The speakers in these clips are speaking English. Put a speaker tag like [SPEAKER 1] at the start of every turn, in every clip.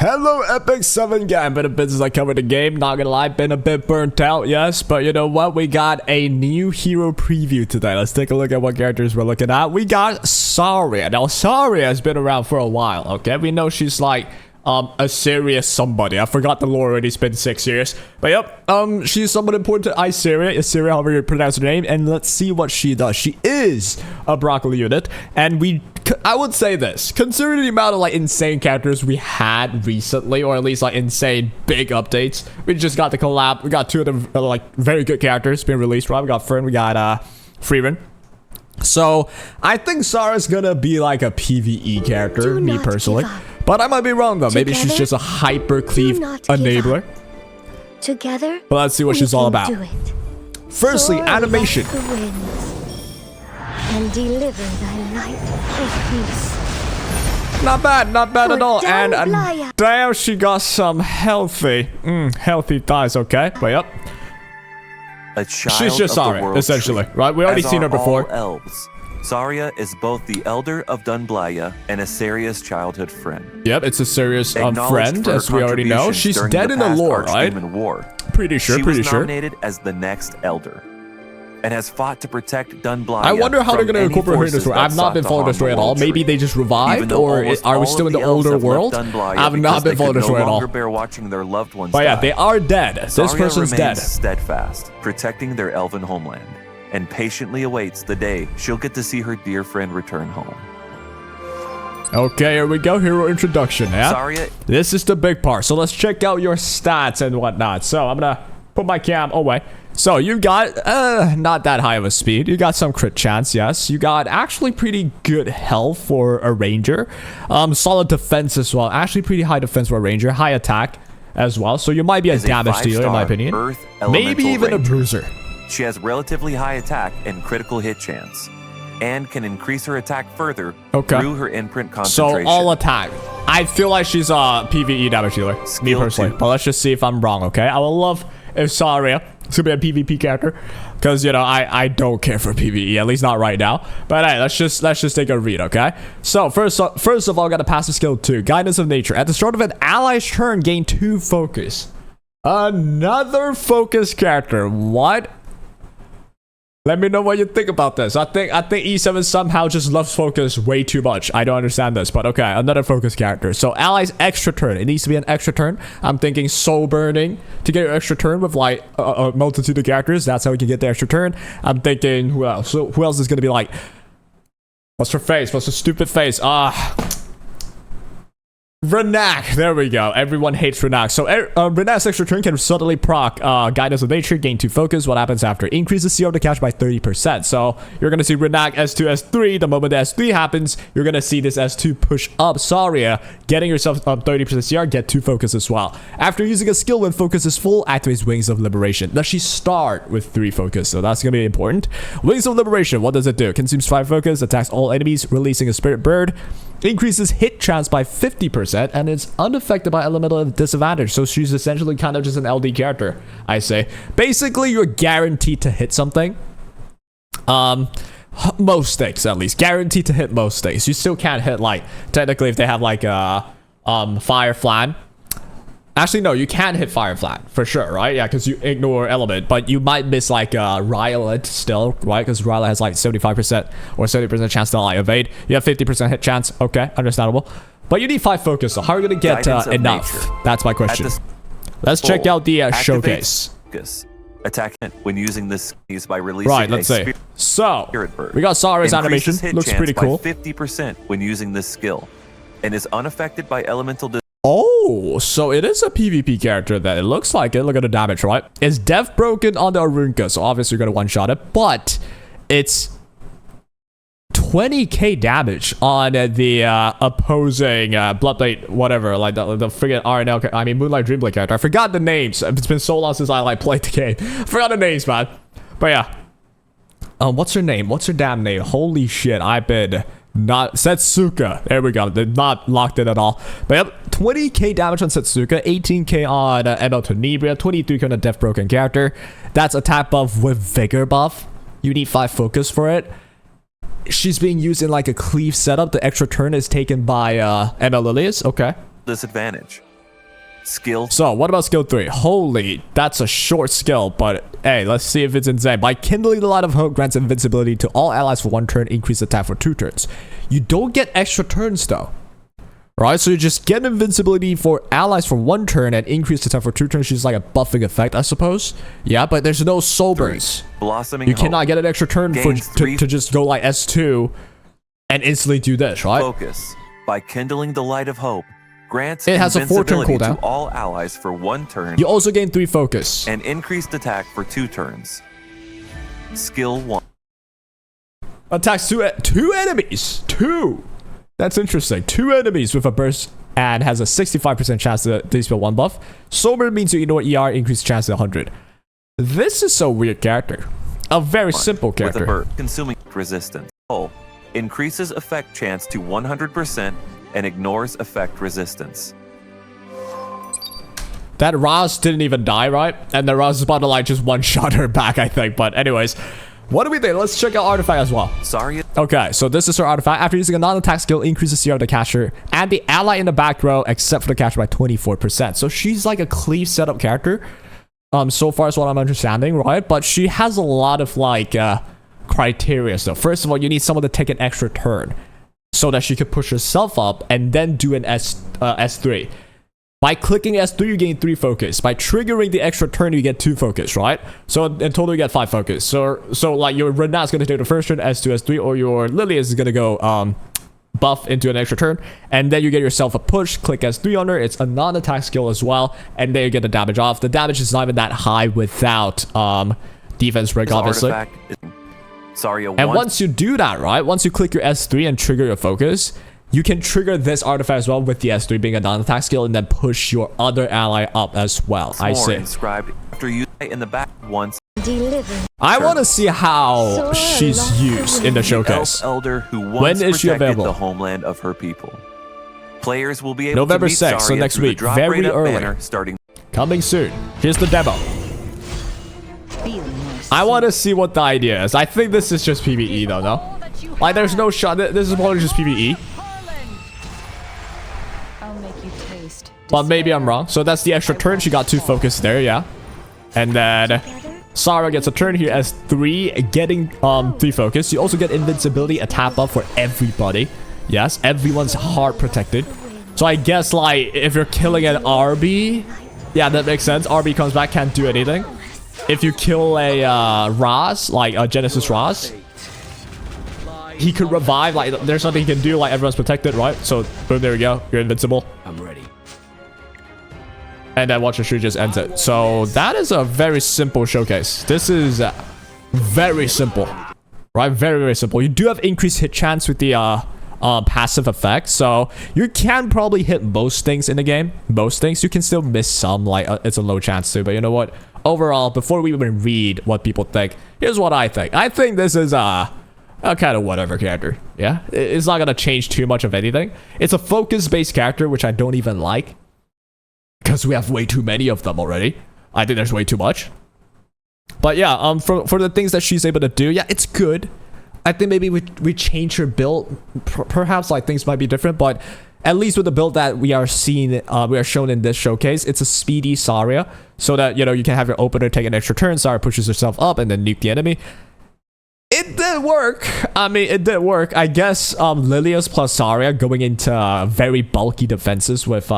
[SPEAKER 1] Hello Epic 7 gang, been a bit since I covered the game, not gonna lie, been a bit burnt out, yes, but you know what, we got a new hero preview today. Let's take a look at what characters we're looking at. We got Saria. Now Saria has been around for a while, okay? We know she's like a serious somebody. I forgot the lore already, it's been 6 years. But yep, she's somewhat important to Saria, however you pronounce her name, and let's see what she does. She is a broccoli unit, and I would say this, considering the amount of like insane characters we had recently, or at least like insane big updates, we just got the collab. We got two of them like very good characters being released, right? We got Fern, we got Freeman. So I think Sara's gonna be like a PvE character, me personally. But I might be wrong though. Maybe she's just a hyper cleave enabler.
[SPEAKER 2] Together,
[SPEAKER 1] but let's see what she's all about. Firstly, animation.
[SPEAKER 2] And deliver thy light of peace.
[SPEAKER 1] Not bad at all. And damn, she got some healthy thighs. Okay, wait up. She's just Saria, essentially, right? We already seen her before.
[SPEAKER 3] Elves. Saria is both the elder of Dunblaya and a Saria's childhood friend.
[SPEAKER 1] Yep, it's a serious friend, as we already know. She's dead in the lore, right? Pretty sure.
[SPEAKER 3] She was nominated as the next elder, and has fought to protect Dunblaya.
[SPEAKER 1] I wonder how they're going to incorporate her in the story. I've not been following the story at all. Maybe they just revived, or are we still in the older world? I've not been following the story at all. But yeah, they are dead. This person's dead.
[SPEAKER 3] Steadfast, protecting their elven homeland, and patiently awaits the day she'll get to see her dear friend return home.
[SPEAKER 1] Okay, here we go. Hero introduction, yeah?
[SPEAKER 3] Saria.
[SPEAKER 1] This is the big part. So let's check out your stats and whatnot. So I'm going to put my cam away. So you got not that high of a speed. You got some crit chance, yes. You got actually pretty good health for a ranger. Solid defense as well. Actually pretty high defense for a ranger. High attack as well. So you might be a damage dealer in my opinion. Maybe even a bruiser.
[SPEAKER 3] She has relatively high attack and critical hit chance, and can increase her attack further through her imprint concentration.
[SPEAKER 1] So all attack. I feel like she's a PvE damage dealer, me personally. But let's just see if I'm wrong, okay? I would love if Saria to be a PvP character, because you know I don't care for PvE, at least not right now. But hey, let's just take a read, okay? So first of all, got to pass the skill 2, Guidance of Nature. At the start of an ally's turn, gain 2 focus. Another focus character. What? Let me know what you think about this. I think E7 somehow just loves focus way too much. I don't understand this, but okay, another focus character. So allies extra turn. It needs to be an extra turn. I'm thinking soul burning to get your extra turn with like a multitude of characters. That's how we can get the extra turn. I'm thinking who else? So who else is gonna be like? What's her face? What's her stupid face? Renak, there we go. Everyone hates Renak. So Renak's extra turn can suddenly proc Guidance of Nature, gain 2 focus. What happens after? Increases CR to catch by 30%. So you're gonna see Renak S2, S3. The moment the S3 happens, you're gonna see this S2 push up Saria, getting yourself 30% CR, get 2 focus as well. After using a skill when focus is full, activates Wings of Liberation. Does she start with 3 focus? So that's gonna be important. Wings of Liberation, what does it do? Consumes 5 focus, attacks all enemies, releasing a spirit bird. Increases hit chance by 50%, and it's unaffected by elemental disadvantage. So she's essentially kind of just an LD character, I say. Basically, you're guaranteed to hit something. Most things, at least. Guaranteed to hit most things. You still can't hit, like, technically if they have, like, Fire Flan. Actually, no, you can hit Fire Flan, for sure, right? Yeah, because you ignore element, but you might miss, like, Rylet still, right? Because Rylet has, like, 75% or 70% chance to, like, evade. You have 50% hit chance. Okay, understandable. But you need 5 focus, so how are you going to get enough? Nature. That's my question. Let's check out the showcase.
[SPEAKER 3] Attack when using this is by releasing
[SPEAKER 1] let's see. So, we got Saria's animation. Looks pretty cool.
[SPEAKER 3] 50% when using this skill, and is unaffected by elemental.
[SPEAKER 1] Oh, so it is a PvP character that it looks like it. Look at the damage, right? It's Death Broken on the Arunka, so obviously you're going to one-shot it, but it's 20k damage on the opposing Bloodblade, whatever, like the friggin' RNL, I mean Moonlight Dreamblade character. I forgot the names. It's been so long since I like played the game. I forgot the names, man. But yeah. What's her name? What's her damn name? Holy shit, I've been... Not SETSUKA. There we go. They're not locked in at all. But yep, 20k damage on SETSUKA, 18k on ML Tenebria, 23k on a Death Broken character. That's attack buff with vigor buff. You need 5 focus for it. She's being used in like a cleave setup. The extra turn is taken by ML Lilius. Okay.
[SPEAKER 3] Disadvantage. Skill.
[SPEAKER 1] So, what about skill 3? Holy, that's a short skill, but hey, let's see if it's insane. By kindling the light of hope grants invincibility to all allies for 1 turn, increase attack for 2 turns. You don't get extra turns though. Right, so you just get invincibility for allies for 1 turn and increase attack for 2 turns. She's like a buffing effect, I suppose. Yeah, but there's no soul burns.
[SPEAKER 3] Blossoming
[SPEAKER 1] You cannot get an extra turn to just go like S2 and instantly do this, right?
[SPEAKER 3] Focus. By kindling the light of hope, grants
[SPEAKER 1] it has a 4-turn cooldown
[SPEAKER 3] to all allies for 1 turn.
[SPEAKER 1] You also gain 3 focus
[SPEAKER 3] and increased attack for 2 turns. Skill 1.
[SPEAKER 1] Attacks 2 enemies. 2. That's interesting. 2 enemies with a burst and has a 65% chance to dispel 1 buff. Sober means you ignore ER, increase chance to 100. This is a weird character. A very simple character.
[SPEAKER 3] With a burst consuming resistance. Increases effect chance to 100% and ignores effect resistance.
[SPEAKER 1] That Raz didn't even die, right? And the Raz is about to like just one-shot her back, I think. But anyways, what do we think? Let's check out artifact as well.
[SPEAKER 3] Saria.
[SPEAKER 1] Okay, so this is her artifact. After using a non-attack skill, increases CR of the caster and the ally in the back row, except for the caster, by 24%. So she's like a cleave setup character. So far is what I'm understanding, right? But she has a lot of like criteria. So first of all, you need someone to take an extra turn so that she could push herself up and then do an S3. By clicking S3, you gain 3 focus. By triggering the extra turn, you get 2 focus, right? So in total, you get 5 focus. So like your Renat's going to take the first turn, S2, S3, or your Lilius is going to go buff into an extra turn. And then you get yourself a push, click S3 on her. It's a non-attack skill as well. And then you get the damage off. The damage is not even that high without defense break, obviously.
[SPEAKER 3] Saria
[SPEAKER 1] and once you do that, right? Once you click your S3 and trigger your focus, you can trigger this artifact as well with the S3 being a non-attack skill and then push your other ally up as well. I see.
[SPEAKER 3] Inscribed after you in the back once.
[SPEAKER 1] I want to see how she's used in the showcase.
[SPEAKER 3] Elder who once
[SPEAKER 1] when is she available?
[SPEAKER 3] The homeland of her people. Players will be able
[SPEAKER 1] November
[SPEAKER 3] to meet
[SPEAKER 1] 6th, so
[SPEAKER 3] Saria
[SPEAKER 1] next week, very early.
[SPEAKER 3] Starting
[SPEAKER 1] coming soon. Here's the demo. I want to see what the idea is. I think this is just PvE though, no? Like there's no shot. This is probably just PvE. But maybe I'm wrong. So that's the extra turn. She got 2 focus there, yeah. And then Saria gets a turn here as 3, getting 3 focus. You also get invincibility, a tap up for everybody. Yes, everyone's heart protected. So I guess like if you're killing an RB, yeah, that makes sense. RB comes back, can't do anything. If you kill a Raz, like a Genesis Raz, he could revive. Like there's nothing he can do. Like everyone's protected, right? So boom, there we go. You're invincible. I'm ready. And then watch the shoot just ends it. So that is a very simple showcase. This is very simple, right? Very, very simple. You do have increased hit chance with the passive effect. So you can probably hit most things in the game. Most things. You can still miss some. Like it's a low chance too. But you know what? Overall, before we even read what people think, here's what I think. I think this is a kind of whatever character. Yeah? It's not going to change too much of anything. It's a focus-based character, which I don't even like. Because we have way too many of them already. I think there's way too much. But yeah, for the things that she's able to do, yeah, it's good. I think maybe we change her build. Perhaps like things might be different, but at least with the build that we are seeing, we are shown in this showcase, it's a speedy Saria, so that you know you can have your opener take an extra turn. Saria pushes herself up and then nuke the enemy. It did work. I mean, it did work. I guess Lilius plus Saria going into very bulky defenses with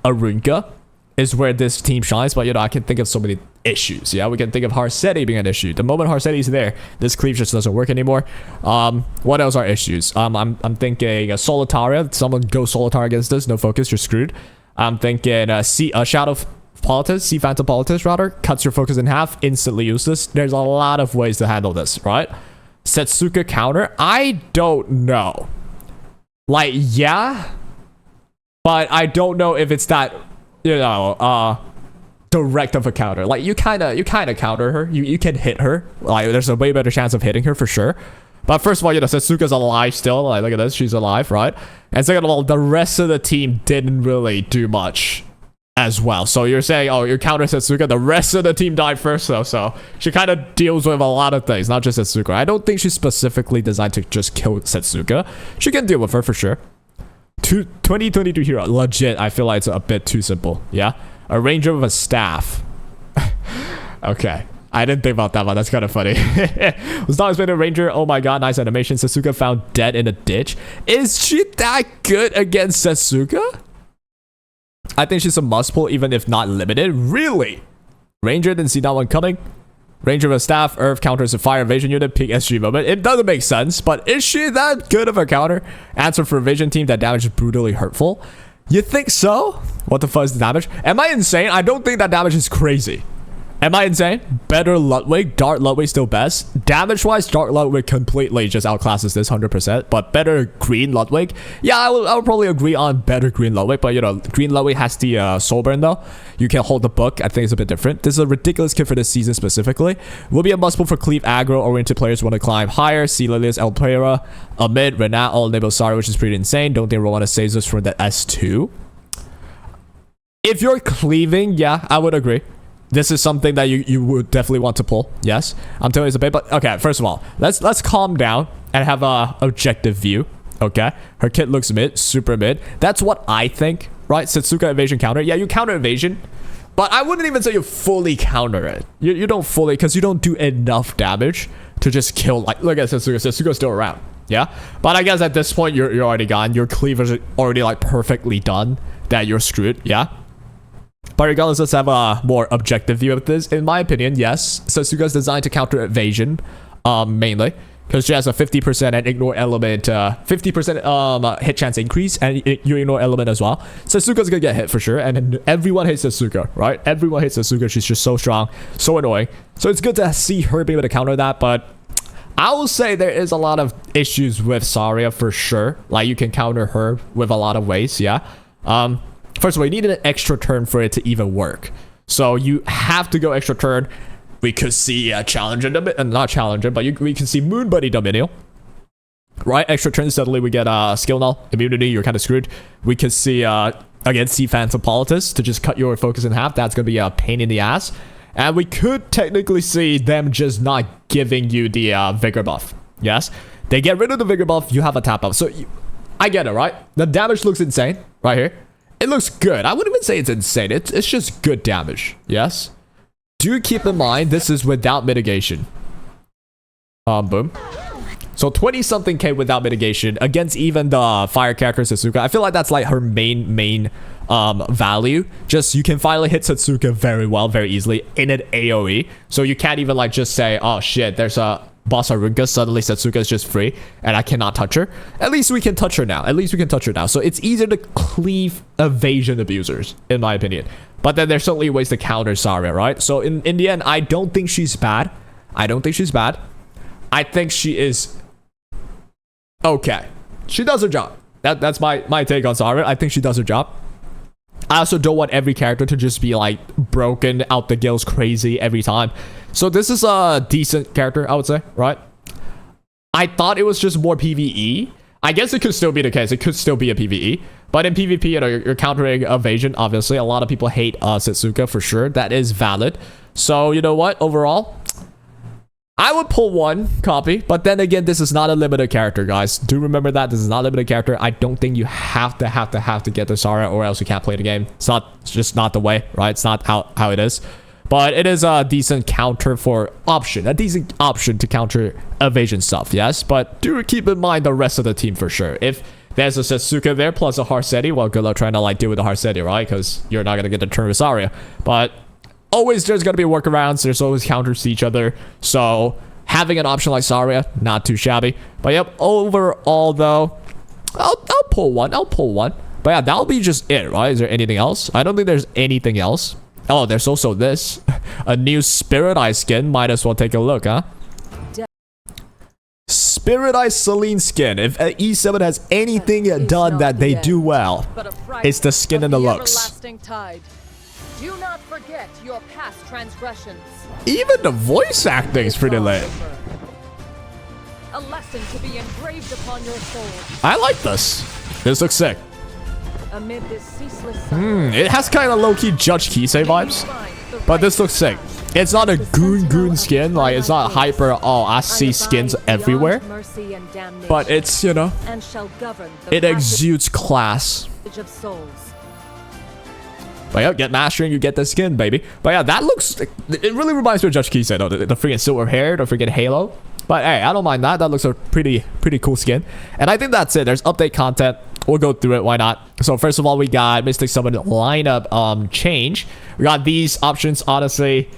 [SPEAKER 1] Arunka is where this team shines. But you know, I can think of so many issues. Yeah, we can think of Harsetti being an issue. The moment Harsetti's there, this cleave just doesn't work anymore. What else are issues? I'm thinking Solitaria. Someone go Solitaria against this, no focus, you're screwed. I'm thinking Shadow Politis, Sea Phantom Politis rather, cuts your focus in half, instantly useless. There's a lot of ways to handle this, right? Setsuka counter, I don't know. Like, yeah, but I don't know if it's that, you know, direct of a counter. Like you kind of counter her. You can hit her. Like there's a way better chance of hitting her for sure. But first of all, you know, Setsuka's alive still. Like look at this, she's alive, right? And second of all, the rest of the team didn't really do much as well. So you're saying, oh, you counter Setsuka. The rest of the team died first though. So she kind of deals with a lot of things, not just Setsuka. I don't think she's specifically designed to just kill Setsuka. She can deal with her for sure. 2022 hero. Legit, I feel like it's a bit too simple. Yeah? A ranger with a staff. Okay. I didn't think about that one. That's kind of funny. Was not expecting a ranger. Oh my god, nice animation. SETSUKA found dead in a ditch. Is she that good against SETSUKA? I think she's a must pull, even if not limited. Really? Ranger didn't see that one coming. Ranger with a staff, Earth counters a fire evasion unit, peak SG moment. It doesn't make sense, but is she that good of a counter? Answer for evasion team, that damage is brutally hurtful. You think so? What the fuck is the damage? Am I insane? I don't think that damage is crazy. Am I insane? Better Ludwig. Dark Ludwig still best. Damage-wise, Dark Ludwig completely just outclasses this 100%. But better Green Ludwig. Yeah, I would probably agree on better Green Ludwig. But, you know, Green Ludwig has the soul burn, though. You can hold the book. I think it's a bit different. This is a ridiculous kit for this season specifically. Will be a must-pull for cleave aggro-oriented players who want to climb higher. See Lilius, Elpera, Amid, Renat, all enable Saria, which is pretty insane. Don't think we'll want to save this from the S2. If you're cleaving, yeah, I would agree. This is something that you would definitely want to pull. Yes, I'm telling you it's a bit, but okay. First of all, let's calm down and have a objective view. Okay, her kit looks mid, super mid. That's what I think, right? SETSUKA evasion counter. Yeah, you counter evasion, but I wouldn't even say you fully counter it. You don't fully, because you don't do enough damage to just kill. Like, look at SETSUKA. SETSUKA's still around. Yeah, but I guess at this point you're already gone. Your cleavers are already like perfectly done. That you're screwed. Yeah. But regardless, let's have a more objective view of this. In my opinion, yes, SETSUKA is designed to counter evasion, mainly, because she has a 50% and ignore element, 50% hit chance increase, and you ignore element as well. SETSUKA's gonna get hit for sure, and everyone hates SETSUKA, right? Everyone hates SETSUKA. She's just so strong, so annoying. So it's good to see her be able to counter that, but I will say there is a lot of issues with Saria for sure. Like, you can counter her with a lot of ways, yeah. First of all, you need an extra turn for it to even work. So you have to go extra turn. We could see Challenger, not Challenger, but we can see Moon Buddy Dominion. Right? Extra turn, suddenly we get skill null, immunity, you're kind of screwed. We could see, again, see Phantom Politis to just cut your focus in half. That's going to be a pain in the ass. And we could technically see them just not giving you the Vigor buff. Yes? They get rid of the Vigor buff, you have a tap up. So I get it, right? The damage looks insane right here. It looks good. I wouldn't even say it's insane. It's just good damage. Yes? Do keep in mind, this is without mitigation. Boom. So 20-something K without mitigation against even the fire character SETSUKA. I feel like that's like her main value. Just, you can finally hit SETSUKA very well, very easily in an AoE. So you can't even like just say, oh shit, there's a boss Arunga, suddenly SETSUKA is just free and I cannot touch her. At least we can touch her now. At least we can touch her now. So it's easier to cleave evasion abusers, in my opinion. But then there's certainly ways to counter Saria, right? So in the end, I don't think she's bad. I don't think she's bad. I think she is okay. She does her job. That's my take on Saria. I think she does her job. I also don't want every character to just be like broken out the gills crazy every time. So this is a decent character, I would say, right? I thought it was just more PvE. I guess it could still be the case. It could still be a PvE. But in PvP, you know, you're countering evasion, obviously. A lot of people hate SETSUKA for sure. That is valid. So, you know what? Overall, I would pull one copy. But then again, this is not a limited character, guys. Do remember that. This is not a limited character. I don't think you have to get the Saria or else you can't play the game. It's just not the way, right? It's not how it is. But it is a decent counter for option. A decent option to counter evasion stuff, yes? But do keep in mind the rest of the team for sure. If there's a SETSUKA there plus a Harseti, well, good luck trying to like deal with the Harseti, right? Because you're not going to get the turn with Saria. But always there's going to be workarounds. There's always counters to each other. So having an option like Saria, not too shabby. But yep, overall though, I'll pull one. I'll pull one. But yeah, that'll be just it, right? Is there anything else? I don't think there's anything else. Oh, there's also this. A new Spirit Eye skin. Might as well take a look, huh? Spirit Eye Celine skin. If E7 has anything done that they do well, it's the skin and the looks.
[SPEAKER 4] Do not forget your past transgressions.
[SPEAKER 1] Even the voice acting is pretty lit.
[SPEAKER 4] A lesson to be engraved upon your soul.
[SPEAKER 1] I like this. This looks sick.
[SPEAKER 4] Amid this ceaseless
[SPEAKER 1] it has kind of low-key Judge Kisei vibes. But this looks sick. It's not a goon skin, like it's not hyper, oh, I see skins everywhere. But it's, you know, it exudes class. But yeah, get mastering, you get the skin, baby. But yeah, that looks, it really reminds me of Judge Key said, the freaking silver hair, the freaking halo. But hey, I don't mind that. That looks a pretty cool skin. And I think that's it. There's update content. We'll go through it. Why not? So first of all, we got Mystic Summon lineup change. We got these options, honestly.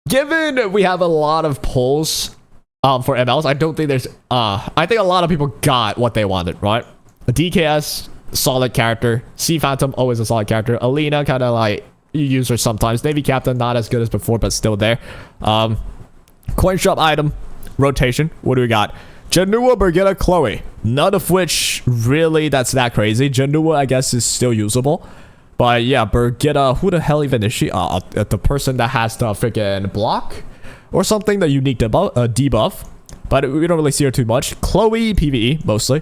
[SPEAKER 1] Given we have a lot of polls for MLs, I don't think there's... I think a lot of people got what they wanted, right? A DKS, solid character. Sea Phantom, always a solid character. Alina, kind of like... You use her sometimes. Navy Captain, not as good as before, but still there. Coin shop item. Rotation. What do we got? Janua, Brigitte, Chloe. None of which really that's that crazy. Janua, I guess, is still usable. But yeah, Brigitte, who the hell even is she? The person that has the freaking block or something, the unique debuff. But we don't really see her too much. Chloe, PvE, mostly.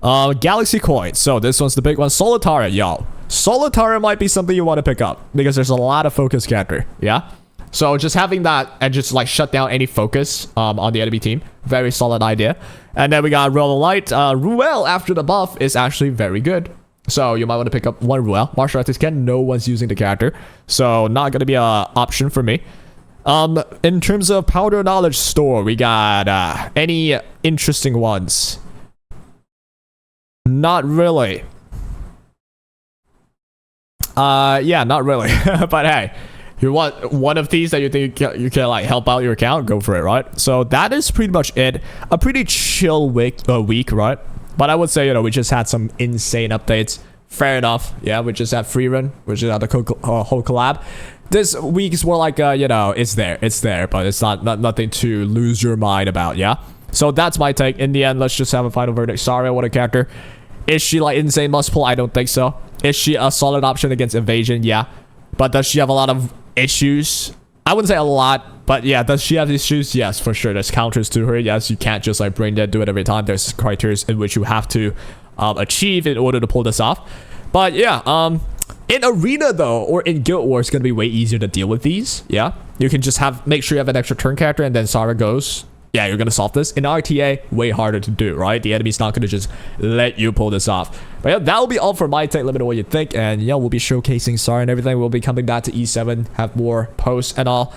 [SPEAKER 1] Galaxy Coin. So this one's the big one. Solitaria, yo. Solitaria might be something you want to pick up because there's a lot of focus character. Yeah? So just having that and just like shut down any focus on the enemy team. Very solid idea. And then we got Roll Light. Ruel after the buff is actually very good. So you might want to pick up one Ruel. Martial Artist Ken, no one's using the character. So not going to be an option for me. In terms of Powder Knowledge Store, we got any interesting ones? Not really. Yeah, not really. But hey. You want one of these that you think you can like help out your account, go for it, right? So that is pretty much it. A pretty chill week, right? But I would say, you know, we just had some insane updates. Fair enough. Yeah, we just had free run, which is the whole collab. This week is more like, you know, it's there, but it's not nothing to lose your mind about, yeah? So that's my take. In the end, let's just have a final verdict. Saria, what a character. Is she like insane must pull? I don't think so. Is she a solid option against evasion? Yeah. But does she have a lot of issues? I wouldn't say a lot, but yeah, does she have issues? Yes, for sure. There's counters to her. Yes, you can't just like brain dead, do it every time. There's criteria in which you have to achieve in order to pull this off. But yeah, in arena though, or in guild war, it's gonna be way easier to deal with these. Yeah, you can just make sure you have an extra turn character, and then Saria goes. Yeah, you're gonna solve this. In RTA, way harder to do, right? The enemy's not gonna just let you pull this off. But yeah, that'll be all for my take. Let me know what you think. And yeah, we'll be showcasing Saria and everything. We'll be coming back to E7, have more posts and all.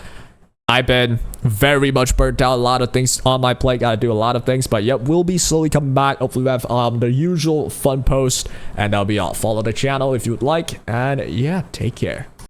[SPEAKER 1] I've been very much burnt out. A lot of things on my plate. Gotta do a lot of things. But yeah, we'll be slowly coming back. Hopefully we have the usual fun post. And that'll be all. Follow the channel if you would like. And yeah, take care.